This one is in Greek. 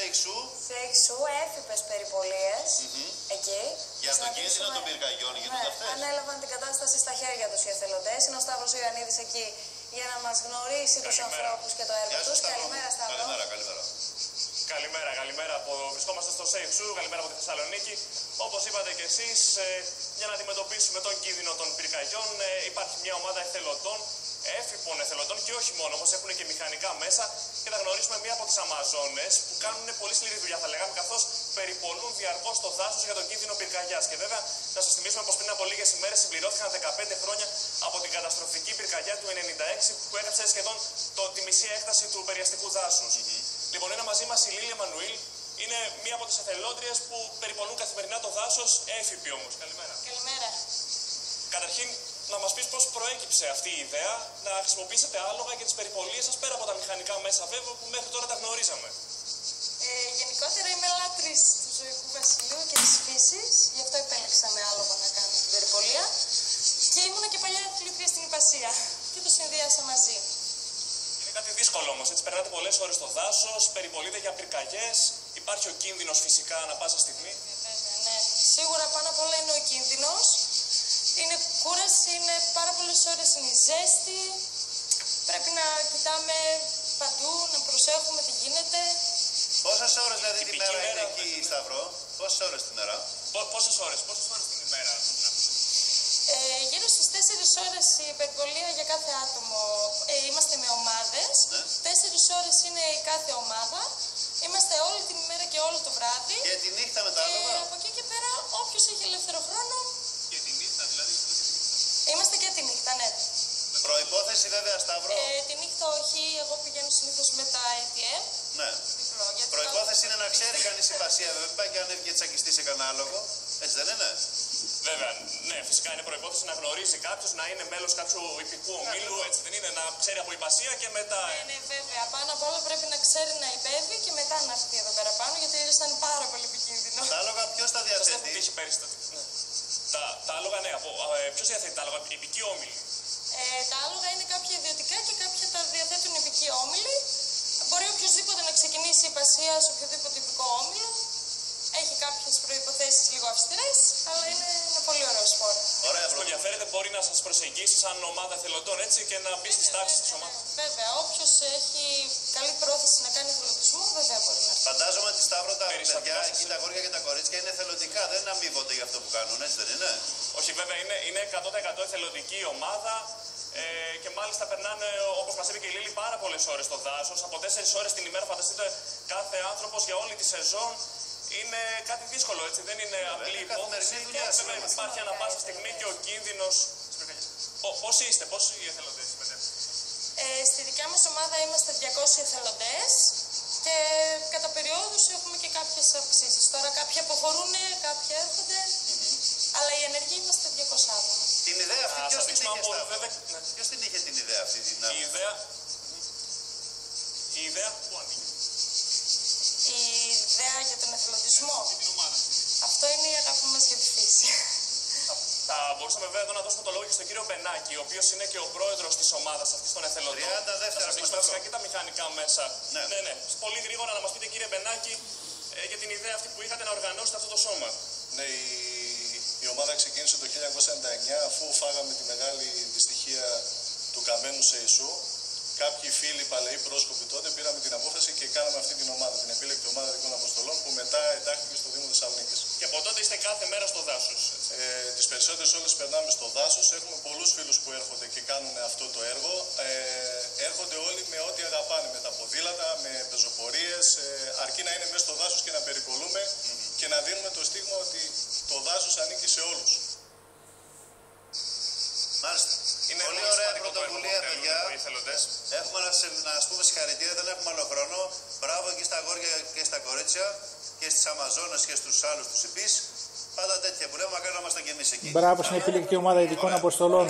CXU, έφυπες περιπολίες. Εκεί. Για τον κίνδυνο των πυρκαγιών γίνονται αυτές. Ανέλαβαν την κατάσταση στα χέρια τους οι εθελοντές. Είναι ο Σταύρος Ιωαννίδης εκεί για να μας γνωρίσει τους ανθρώπους και το έργο τους. Καλημέρα, Σταύρο. Καλημέρα. Βρισκόμαστε στο CXU, καλημέρα από τη Θεσσαλονίκη. Όπως είπατε και εσείς, για να αντιμετωπίσουμε τον κίνδυνο των πυρκαγιών, υπάρχει μια ομάδα εθελοντών, έφυπων εθελοντών και όχι μόνο, όμως έχουν και μηχανικά μέσα και θα γνωρίσουμε μία από τις Αμαζόνες που κάνουν πολύ σκληρή δουλειά, θα λέγαμε, καθώς περιπολούν διαρκώς το δάσος για τον κίνδυνο πυρκαγιάς. Και βέβαια, να σας θυμίσουμε πως πριν από λίγες ημέρες συμπληρώθηκαν 15 χρόνια από την καταστροφική πυρκαγιά του 1996 που έκαψε σχεδόν τη μισή έκταση του περιαστικού δάσους. Λοιπόν, είναι μαζί μας η Λίλη Εμμανουήλ. Είναι μία από τις εθελόντριες που περιπολούν καθημερινά το δάσος, έφυποι όμως. Καλημέρα. Καλημέρα. Καταρχήν, να μας πεις πώς προέκυψε αυτή η ιδέα να χρησιμοποιήσετε άλογα για τις περιπολίες σας πέρα από τα μηχανικά μέσα, βέβαια, που μέχρι τώρα τα γνωρίζαμε. Γενικότερα είμαι λάτρης του ζωικού βασιλείου και της φύσης, γι' αυτό επέλεξα με άλογο να κάνω την περιπολία. Και ήμουνα και παλιά αθλήτρια στην Ιππασία και το συνδυάσα μαζί. Είναι κάτι δύσκολο όμως, έτσι περνάτε πολλές ώρες στο δάσος, περιπολείτε για πυρκαγιές, υπάρχει ο κίνδυνος φυσικά ανά πάσα στιγμή. Βέβαια, ναι. Σίγουρα πάνω απ' όλα είναι ο κίνδυνος. Είναι κούραση, είναι πάρα πολλές ώρες, είναι η ζέστη. Πρέπει να κοιτάμε παντού, να προσέχουμε τι γίνεται. Πόσες ώρες δηλαδή τη μέρα είναι εκεί, Σταυρό? Πόσες ώρες τη μέρα? Πόσες ώρες την ημέρα? Γύρω στις 4 ώρες η περιπολία για κάθε άτομο. Είμαστε με ομάδες. 4 ώρες είναι η κάθε ομάδα. Είμαστε όλη την ημέρα και όλο το βράδυ. Και τη νύχτα με τα άλογα? Και από εκεί και πέρα, όποιος έχει ελεύθερο χρόνο. Και τη νύχτα δηλαδή? Είμαστε και τη νύχτα, ναι. Προϋπόθεση βέβαια, Σταύρο? Τη νύχτα όχι, εγώ πηγαίνω συνήθως με τα ATM. Ναι. Προϋπόθεση είναι να ξέρει κανείς η Ιππασία, βέβαια. Μην πάει και ανέβει και τσακιστεί σε κανένα άλογο. Έτσι δεν είναι? Βέβαια, ναι, φυσικά είναι προϋπόθεση να γνωρίζει κάποιος, να είναι μέλος κάποιου ιππικού ομίλου, έτσι δεν είναι? Να ξέρει από Ιππασία και μετά. Ναι, βέβαια. Πάνω απ' όλα πρέπει να ξέρει να υπέβει και μετά να έρθει εδώ πέρα πάνω, γιατί ήταν πάρα πολύ επικίνδυνο. Τα άλογα ποιος τα διαθέτει? Σας έχουν τύχει περιστατικά? Τα άλογα, ναι. Ποιος διαθέτει τα άλογα? Ιππικοί όμιλοι? Τα άλογα είναι κάποια ιδιωτικά και κάποια τα διαθέτουν ιππικοί όμιλοι. Μπορεί οποιοδήποτε να ξεκινήσει η Ιππασία σε οποιοδήποτε ιππικό όμιλο. Έχει κάποιες προϋποθέσεις λίγο αυστηρές, αλλά είναι ένα πολύ ωραίο σπορ. Ωραία, αυτό ενδιαφέρεται, μπορεί να σας προσεγγίσει σαν ομάδα εθελοντών, έτσι, και να μπει στις τάξεις της ομάδας. Βέβαια, όποιος έχει καλή πρόθεση να κάνει εθελοντισμό, βέβαια μπορεί να. Φαντάζομαι ότι, Σταύρο, τα παιδιά εκεί, τα αγόρια και τα κορίτσια είναι εθελοντικά, δεν αμείβονται για αυτό που κάνουν, έτσι δεν είναι? Όχι, βέβαια, είναι 100% εθελοντική ομάδα. Και μάλιστα περνάνε, όπως μας είπε και η Λίλη, πάρα πολλές ώρες στο δάσος. Από 4 ώρες την ημέρα, φανταστείτε, κάθε άνθρωπος για όλη τη σεζόν. Είναι κάτι δύσκολο, έτσι, δεν είναι απλή υπόθεση. Και βέβαια υπάρχει ανά πάσα στιγμή και ο κίνδυνος. Πόσοι είστε, πόσοι εθελοντές συμμετέχουν? Στη δικιά μας ομάδα είμαστε 200 εθελοντές και κατά περιόδους έχουμε και κάποιες αυξήσεις. Τώρα κάποιοι αποχωρούν, κάποιοι έρχονται, αλλά οι ενεργοί είμαστε 200 άτομα. Την ιδέα αυτή ποιος την είχε, Σταύρο? Ποιος την είχε την ιδέα αυτή? Η ιδέα πού ανήκει? Η ιδέα για τον εθελοντισμό. Αυτό είναι η αγάπη μας για τη φύση. Θα μπορούσαμε βέβαια εδώ να δώσουμε το λόγο και στον κύριο Μπενάκη, ο οποίος είναι και ο πρόεδρος της ομάδας αυτής των εθελοντών. 30 δεύτερα. Θα σας δείξουμε φυσικά και τα μηχανικά μέσα. Ναι. Πολύ γρήγορα να μας πείτε, κύριε Μπενάκη, για την ιδέα αυτή που είχατε να οργανώσετε αυτό το σώμα. Ναι, η ομάδα ξεκίνησε το 1999 αφού φάγαμε τη μεγάλη δυστυχία του καμένου CXU. Κάποιοι φίλοι παλαιοί πρόσκοποι τότε πήραμε την απόφαση και κάναμε αυτή την ομάδα, την επίλεκτη ομάδα Δικών Αποστολών, που μετά εντάχθηκε στο Δήμο Θεσσαλονίκης. Και από τότε είστε κάθε μέρα στο δάσος? Τις περισσότερες ώρες περνάμε στο δάσος. Έχουμε πολλούς φίλους που έρχονται και κάνουν αυτό το έργο. Έρχονται όλοι με ό,τι αγαπάνε, με τα ποδήλατα, με πεζοπορίες, αρκεί να είναι μέσα στο δάσος και να περιπολούμε και να δίνουμε το στίγμα ότι το δάσος ανήκει σε όλους. Μάλιστα. Είναι πολύ ωραία πρωτοβουλία, παιδιά. Έχουμε να σας πούμε συγχαρητήρια, δεν έχουμε άλλο χρόνο. Μπράβο και στα αγόρια και στα κορίτσια και στις Αμαζόνες και στους άλλους τους υπείς. Πάντα τέτοια που λέμε, μακάρι να είμαστε κι εμείς εκεί. Μπράβο στην επιλεκτική ομάδα Ειδικών Αποστολών.